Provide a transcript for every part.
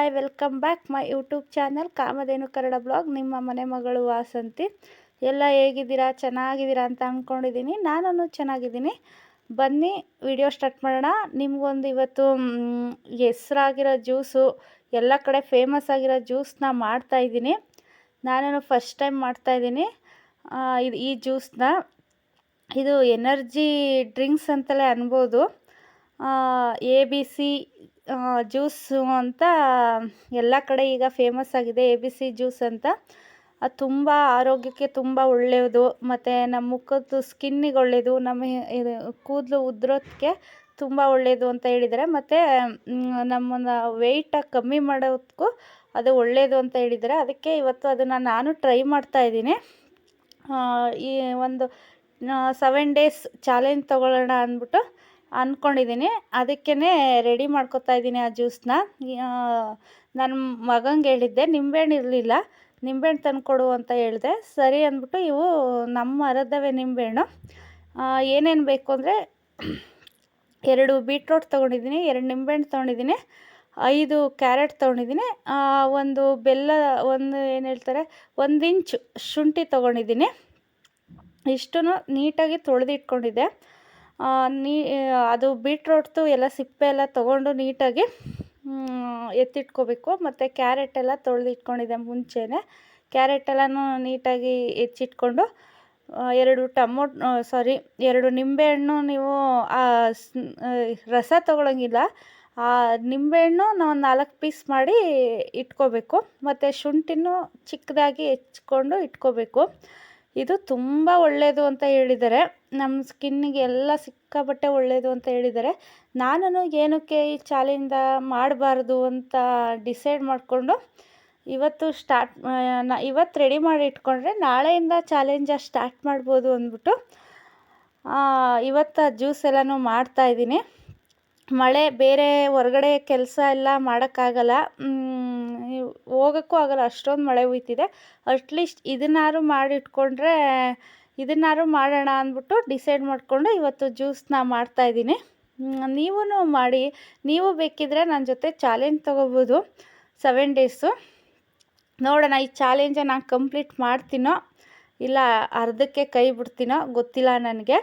Hi welcome back my YouTube channel Kamadhenu Kannada blog. ನಿಮ್ಮ ಮನೆ ಮಗಳು ವಾಸಂತಿ. ಎಲ್ಲ ಹೇಗಿದ್ದೀರಾ? ಚೆನ್ನಾಗಿದ್ದೀರಾ ಅಂತ ಅಂದ್ಕೊಂಡಿದ್ದೀನಿ. ನಾನು ಚೆನ್ನಾಗಿದ್ದೀನಿ. ಬನ್ನಿ ವಿಡಿಯೋ ಸ್ಟಾರ್ಟ್ ಮಾಡೋಣ. ನಿಮಗೊಂದು ಇವತ್ತು ಹೆಸ್ರಾಗಿರೋ ಜ್ಯೂಸು, ಎಲ್ಲ ಕಡೆ ಫೇಮಸ್ ಆಗಿರೋ ಜ್ಯೂಸನ್ನ ಮಾಡ್ತಾಯಿದ್ದೀನಿ. ನಾನು ಫಸ್ಟ್ ಟೈಮ್ ಮಾಡ್ತಾಯಿದ್ದೀನಿ ಈ ಜ್ಯೂಸನ್ನ. ಇದು ಎನರ್ಜಿ ಡ್ರಿಂಕ್ಸ್ ಅಂತಲೇ ಅನ್ಬೋದು. ABC ಜ್ಯೂಸು ಅಂತ ಎಲ್ಲ ಕಡೆ ಈಗ ಫೇಮಸ್ ಆಗಿದೆ. ABC ಜ್ಯೂಸ್ ಅಂತ. ಅದು ತುಂಬ ಆರೋಗ್ಯಕ್ಕೆ ತುಂಬ ಒಳ್ಳೆಯದು. ಮತ್ತು ನಮ್ಮ ಮುಖದ್ದು ಸ್ಕಿನ್ನಿಗೆ ಒಳ್ಳೆಯದು. ನಮ್ಮ ಇದು ಕೂದಲು ಉದುರೋದಕ್ಕೆ ತುಂಬ ಒಳ್ಳೆಯದು ಅಂತ ಹೇಳಿದ್ದಾರೆ. ಮತ್ತು ನಮ್ಮನ್ನು ವೆಯ್ಟಾಗಿ ಕಮ್ಮಿ ಮಾಡೋದಕ್ಕೂ ಅದು ಒಳ್ಳೆಯದು ಅಂತ ಹೇಳಿದ್ದಾರೆ. ಅದಕ್ಕೆ ಇವತ್ತು ಅದನ್ನು ನಾನು ಟ್ರೈ ಮಾಡ್ತಾಯಿದ್ದೀನಿ. ಈ ಒಂದು 7 days ಚಾಲೆಂಜ್ ತೊಗೊಳ್ಳೋಣ ಅಂದ್ಬಿಟ್ಟು ಅಂದ್ಕೊಂಡಿದ್ದೀನಿ. ಅದಕ್ಕೇ ರೆಡಿ ಮಾಡ್ಕೊತಾ ಇದ್ದೀನಿ ಆ ಜ್ಯೂಸನ್ನ. ನನ್ನ ಮಗಂಗೆ ಹೇಳಿದ್ದೆ, ನಿಂಬೆಹಣ್ಣು ಇರಲಿಲ್ಲ, ನಿಂಬೆಹಣ್ಣು ತಂದುಕೊಡು ಅಂತ ಹೇಳಿದೆ. ಸರಿ ಅಂದ್ಬಿಟ್ಟು ಇವು ನಮ್ಮ ಮರದವೇ ನಿಂಬೆಹಣ್ಣು. ಏನೇನು ಬೇಕು ಅಂದರೆ 2 ಬೀಟ್ರೋಟ್ ತೊಗೊಂಡಿದ್ದೀನಿ, 2 ನಿಂಬೆಹಣ್ಣು ತೊಗೊಂಡಿದ್ದೀನಿ, 5 ಕ್ಯಾರೆಟ್ ತೊಗೊಂಡಿದ್ದೀನಿ, ಒಂದು ಬೆಲ್ಲ, ಒಂದು ಏನು ಹೇಳ್ತಾರೆ 1 ಇಂಚ್ ಶುಂಠಿ ತೊಗೊಂಡಿದ್ದೀನಿ. ಇಷ್ಟೂ ನೀಟಾಗಿ ತೊಳೆದಿಟ್ಕೊಂಡಿದ್ದೆ. ಅದು ಬೀಟ್ರೋಟ್ದು ಎಲ್ಲ ಸಿಪ್ಪೆ ಎಲ್ಲ ತೊಗೊಂಡು ನೀಟಾಗಿ ಎತ್ತಿಟ್ಕೋಬೇಕು. ಮತ್ತು ಕ್ಯಾರೆಟ್ ಎಲ್ಲ ತೊಳೆದಿಟ್ಕೊಂಡಿದ್ದೆ ಮುಂಚೆನೇ. ಕ್ಯಾರೆಟ್ ಎಲ್ಲನೂ ನೀಟಾಗಿ ಹೆಚ್ಚಿಟ್ಕೊಂಡು 2 ನಿಂಬೆಹಣ್ಣು ನೀವು ರಸ ತೊಗೊಳಂಗಿಲ್ಲ. ಆ ನಿಂಬೆಹಣ್ಣು ನಾವು 4 ಪೀಸ್ ಮಾಡಿ ಇಟ್ಕೋಬೇಕು. ಮತ್ತು ಶುಂಠಿನೂ ಚಿಕ್ಕದಾಗಿ ಹೆಚ್ಕೊಂಡು ಇಟ್ಕೋಬೇಕು. ಇದು ತುಂಬ ಒಳ್ಳೆಯದು ಅಂತ ಹೇಳಿದ್ದಾರೆ. ನಮ್ಮ ಸ್ಕಿನ್ನಿಗೆ ಎಲ್ಲ ಸಿಕ್ಕಾಪಟ್ಟೆ ಒಳ್ಳೆಯದು ಅಂತ ಹೇಳಿದ್ದಾರೆ. ನಾನು ಏನಕ್ಕೆ ಈ ಚಾಲೆಂಜ್ ಮಾಡಬಾರ್ದು ಅಂತ ಡಿಸೈಡ್ ಮಾಡಿಕೊಂಡು ಇವತ್ತು ರೆಡಿ ಮಾಡಿ ಇಟ್ಕೊಂಡ್ರೆ ನಾಳೆಯಿಂದ ಚಾಲೆಂಜ ಸ್ಟಾರ್ಟ್ ಮಾಡ್ಬೋದು ಅಂದ್ಬಿಟ್ಟು ಇವತ್ತು ಜ್ಯೂಸ್ ಎಲ್ಲನೂ ಮಾಡ್ತಾಯಿದ್ದೀನಿ. ಮಳೆ ಬೇರೆ ಹೊರಗಡೆ ಕೆಲಸ ಎಲ್ಲ ಮಾಡೋಕ್ಕಾಗಲ್ಲ, ಹೋಗೋಕ್ಕೂ ಆಗಲ್ಲ, ಅಷ್ಟೊಂದು ಮಳೆ ಹುಯ್ತಿದೆ. ಅಟ್ಲೀಸ್ಟ್ ಇದನ್ನಾರು ಮಾಡೋಣ ಅಂದ್ಬಿಟ್ಟು ಡಿಸೈಡ್ ಮಾಡಿಕೊಂಡು ಇವತ್ತು ಜ್ಯೂಸನ್ನ ಮಾಡ್ತಾಯಿದ್ದೀನಿ. ನೀವೂ ಮಾಡಿ. ನೀವು ಬೇಕಿದ್ದರೆ ನನ್ನ ಜೊತೆ ಚಾಲೆಂಜ್ ತೊಗೋಬೋದು 7 days. ನೋಡೋಣ ಈ ಚಾಲೆಂಜ ನಾನು ಕಂಪ್ಲೀಟ್ ಮಾಡ್ತೀನೋ ಇಲ್ಲ ಅರ್ಧಕ್ಕೆ ಕೈ ಬಿಡ್ತೀನೋ ಗೊತ್ತಿಲ್ಲ ನನಗೆ.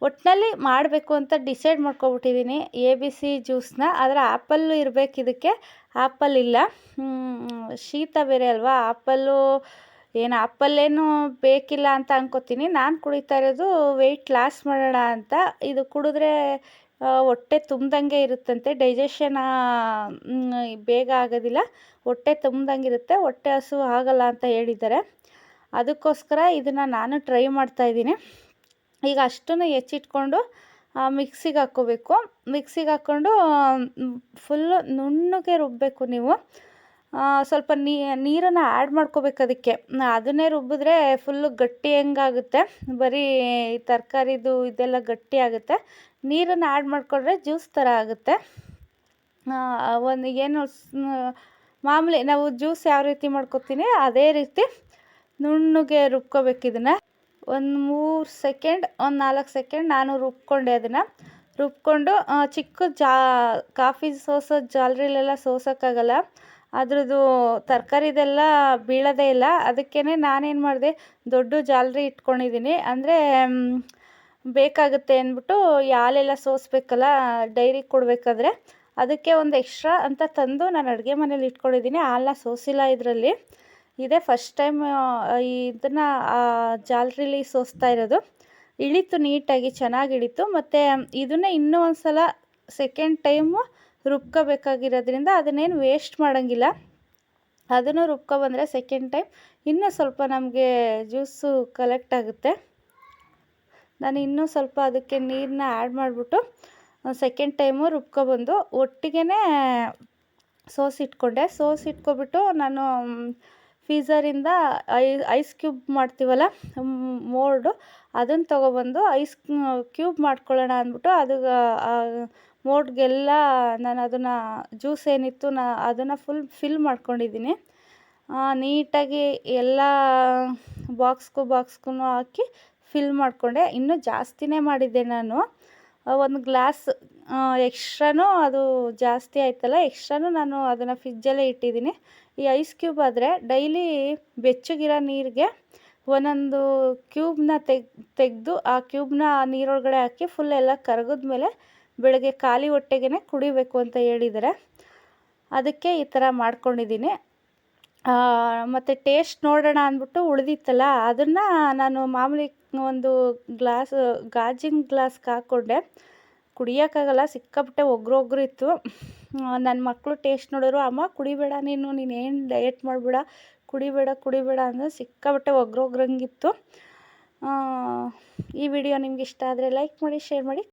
ಒಟ್ಟಿನಲ್ಲಿ ಮಾಡಬೇಕು ಅಂತ ಡಿಸೈಡ್ ಮಾಡ್ಕೊಬಿಟ್ಟಿದ್ದೀನಿ ABC ಜ್ಯೂಸನ್ನ. ಆದರೆ ಆ್ಯಪಲ್ಲು ಇರಬೇಕು ಇದಕ್ಕೆ, ಆ್ಯಪಲ್ ಇಲ್ಲ. ಶೀತ ಬೇರೆ ಅಲ್ವಾ, ಆ್ಯಪಲ್ಲೇನು ಬೇಕಿಲ್ಲ ಅಂತ ಅನ್ಕೋತೀನಿ. ನಾನು ಕುಡಿತಾ ಇರೋದು ವೆಯ್ಟ್ ಲಾಸ್ ಮಾಡೋಣ ಅಂತ. ಇದು ಕುಡಿದ್ರೆ ಹೊಟ್ಟೆ ತುಂಬ್ದಂಗೆ ಇರುತ್ತಂತೆ, ಡೈಜೆಷನ್ ಬೇಗ ಆಗೋದಿಲ್ಲ, ಹೊಟ್ಟೆ ತುಂಬ್ದಂಗೆ ಇರುತ್ತೆ, ಹೊಟ್ಟೆ ಹಸು ಆಗಲ್ಲ ಅಂತ ಹೇಳಿದ್ದಾರೆ. ಅದಕ್ಕೋಸ್ಕರ ಇದನ್ನು ನಾನು ಟ್ರೈ ಮಾಡ್ತಾಯಿದ್ದೀನಿ. ಈಗ ಅಷ್ಟನ್ನು ಹೆಚ್ಚಿಟ್ಕೊಂಡು ಮಿಕ್ಸಿಗೆ ಹಾಕ್ಕೋಬೇಕು. ಮಿಕ್ಸಿಗೆ ಹಾಕ್ಕೊಂಡು ಫುಲ್ಲು ನುಣ್ಣಗೆ ರುಬ್ಬಬೇಕು. ನೀವು ಸ್ವಲ್ಪ ನೀರನ್ನು ಆ್ಯಡ್ ಮಾಡ್ಕೋಬೇಕು ಅದಕ್ಕೆ. ಅದನ್ನೇ ರುಬ್ಬಿದ್ರೆ ಫುಲ್ಲು ಗಟ್ಟಿ ಹೆಂಗಾಗುತ್ತೆ, ಬರೀ ತರಕಾರಿದು ಇದೆಲ್ಲ ಗಟ್ಟಿ ಆಗುತ್ತೆ. ನೀರನ್ನು ಆ್ಯಡ್ ಮಾಡಿಕೊಂಡ್ರೆ ಜ್ಯೂಸ್ ಥರ ಆಗುತ್ತೆ. ಮಾಮೂಲಿ ನಾವು ಜ್ಯೂಸ್ ಯಾವ ರೀತಿ ಮಾಡ್ಕೊತೀನಿ ಅದೇ ರೀತಿ ನುಣ್ಣಗೆ ರುಬ್ಕೋಬೇಕು. ಇದನ್ನು ಒಂದು 3 ಸೆಕೆಂಡ್, ಒಂದು 4 ಸೆಕೆಂಡ್ ನಾನು ರುಬ್ಕೊಂಡೆ. ಅದನ್ನು ರುಬ್ಕೊಂಡು ಚಿಕ್ಕ ಕಾಫಿ ಸೋಸೋ ಜಾಲರಿಲೆಲ್ಲ ಸೋಸೋಕ್ಕಾಗಲ್ಲ, ಅದ್ರದ್ದು ತರಕಾರಿದೆಲ್ಲ ಬೀಳೋದೇ ಇಲ್ಲ. ಅದಕ್ಕೇ ನಾನೇನು ಮಾಡಿದೆ, ದೊಡ್ಡ ಜಾಲರಿ ಇಟ್ಕೊಂಡಿದ್ದೀನಿ. ಅಂದರೆ ಬೇಕಾಗುತ್ತೆ ಅಂದ್ಬಿಟ್ಟು ಹಾಲೆಲ್ಲ ಸೋಸಬೇಕಲ್ಲ ಡೈರಿಗೆ ಕೊಡಬೇಕಾದ್ರೆ, ಅದಕ್ಕೆ ಒಂದು ಎಕ್ಸ್ಟ್ರಾ ಅಂತ ತಂದು ನಾನು ಅಡುಗೆ ಮನೇಲಿ ಇಟ್ಕೊಂಡಿದ್ದೀನಿ. ಹಾಲನ್ನ ಸೋಸಿಲ್ಲ ಇದರಲ್ಲಿ. ಇದೇ ಫಸ್ಟ್ ಟೈಮ್ ಇದನ್ನು ಜಾಲರಿಲಿ ಸೋಸ್ತಾ ಇರೋದು. ಇಳೀತು, ನೀಟಾಗಿ ಚೆನ್ನಾಗಿ ಇಳೀತು. ಮತ್ತು ಇದನ್ನೇ ಇನ್ನೂ ಒಂದು ಸಲ ಸೆಕೆಂಡ್ ಟೈಮು ರುಬ್ಕೋಬೇಕಾಗಿರೋದ್ರಿಂದ ಅದನ್ನೇನು ವೇಸ್ಟ್ ಮಾಡೋಂಗಿಲ್ಲ. ಅದನ್ನು ರುಬ್ಕೊಬಂದರೆ ಸೆಕೆಂಡ್ ಟೈಮ್ ಇನ್ನೂ ಸ್ವಲ್ಪ ನಮಗೆ ಜ್ಯೂಸು ಕಲೆಕ್ಟ್ ಆಗುತ್ತೆ. ನಾನು ಇನ್ನೂ ಸ್ವಲ್ಪ ಅದಕ್ಕೆ ನೀರನ್ನ ಆ್ಯಡ್ ಮಾಡಿಬಿಟ್ಟು ಸೆಕೆಂಡ್ ಟೈಮು ರುಬ್ಕೊಬಂದು ಒಟ್ಟಿಗೆ ಸೋಸಿಟ್ಕೊಬಿಟ್ಟು ನಾನು ಫೀಝರಿಂದ ಐಸ್ ಕ್ಯೂಬ್ ಮಾಡ್ತೀವಲ್ಲ ಮೋಲ್ಡು, ಅದನ್ನು ತೊಗೊಬಂದು ಐಸ್ ಕ್ಯೂಬ್ ಮಾಡ್ಕೊಳ್ಳೋಣ ಅಂದ್ಬಿಟ್ಟು ಮೋಲ್ಡ್ಗೆಲ್ಲ ನಾನು ಅದನ್ನು ಜ್ಯೂಸ್ ಏನಿತ್ತು ಅದನ್ನು ಫಿಲ್ ಮಾಡ್ಕೊಂಡಿದ್ದೀನಿ. ನೀಟಾಗಿ ಎಲ್ಲ ಬಾಕ್ಸ್ಗೂ ಹಾಕಿ ಫಿಲ್ ಮಾಡಿಕೊಂಡೆ. ಇನ್ನೂ ಜಾಸ್ತಿನೇ ಮಾಡಿದ್ದೆ ನಾನು. ಒಂದು ಗ್ಲಾಸ್ ಎಕ್ಸ್ಟ್ರಾನೂ ಅದು ಜಾಸ್ತಿ ಆಯ್ತಲ್ಲ, ಎಕ್ಸ್ಟ್ರಾನೂ ನಾನು ಅದನ್ನು ಫ್ರಿಜ್ಜಲ್ಲೇ ಇಟ್ಟಿದ್ದೀನಿ. ಈ ಐಸ್ ಕ್ಯೂಬ್ ಆದರೆ ಡೈಲಿ ಬೆಚ್ಚಗಿರೋ ನೀರಿಗೆ ಒಂದೊಂದು ಕ್ಯೂಬ್ನ ತೆಗೆದು ಆ ಕ್ಯೂಬ್ನ ನೀರೊಳಗಡೆ ಹಾಕಿ ಫುಲ್ ಎಲ್ಲ ಕರಗಿದ್ಮೇಲೆ ಬೆಳಗ್ಗೆ ಖಾಲಿ ಹೊಟ್ಟೆಗೆ ಕುಡಿಬೇಕು ಅಂತ ಹೇಳಿದ್ದಾರೆ. ಅದಕ್ಕೆ ಈ ಥರ ಮಾಡ್ಕೊಂಡಿದ್ದೀನಿ. ಮತ್ತು ಟೇಸ್ಟ್ ನೋಡೋಣ ಅಂದ್ಬಿಟ್ಟು ಉಳಿದಿತ್ತಲ್ಲ, ಅದನ್ನು ನಾನು ಮಾಮೂಲಿ ಒಂದು ಗಾಜಿನ ಗ್ಲಾಸ್ಗೆ ಹಾಕ್ಕೊಂಡೆ. ಕುಡಿಯೋಕ್ಕಾಗಲ್ಲ, ಸಿಕ್ಕಾಪಟ್ಟೆ ಒಗ್ರು ಇತ್ತು. ನನ್ನ ಮಕ್ಕಳು ಟೇಸ್ಟ್ ನೋಡಿದ್ರು, ಅಮ್ಮ ಕುಡಿಬೇಡ ನೀನೇನು ಡಯಟ್ ಮಾಡಬೇಡ, ಕುಡಿಬೇಡ ಅಂದರೆ ಸಿಕ್ಕಾಪಟ್ಟೆ ಒಗ್ರಂಗಿತ್ತು. ಈ ವಿಡಿಯೋ ನಿಮ್ಗೆ ಇಷ್ಟ ಆದರೆ ಲೈಕ್ ಮಾಡಿ, ಶೇರ್ ಮಾಡಿ.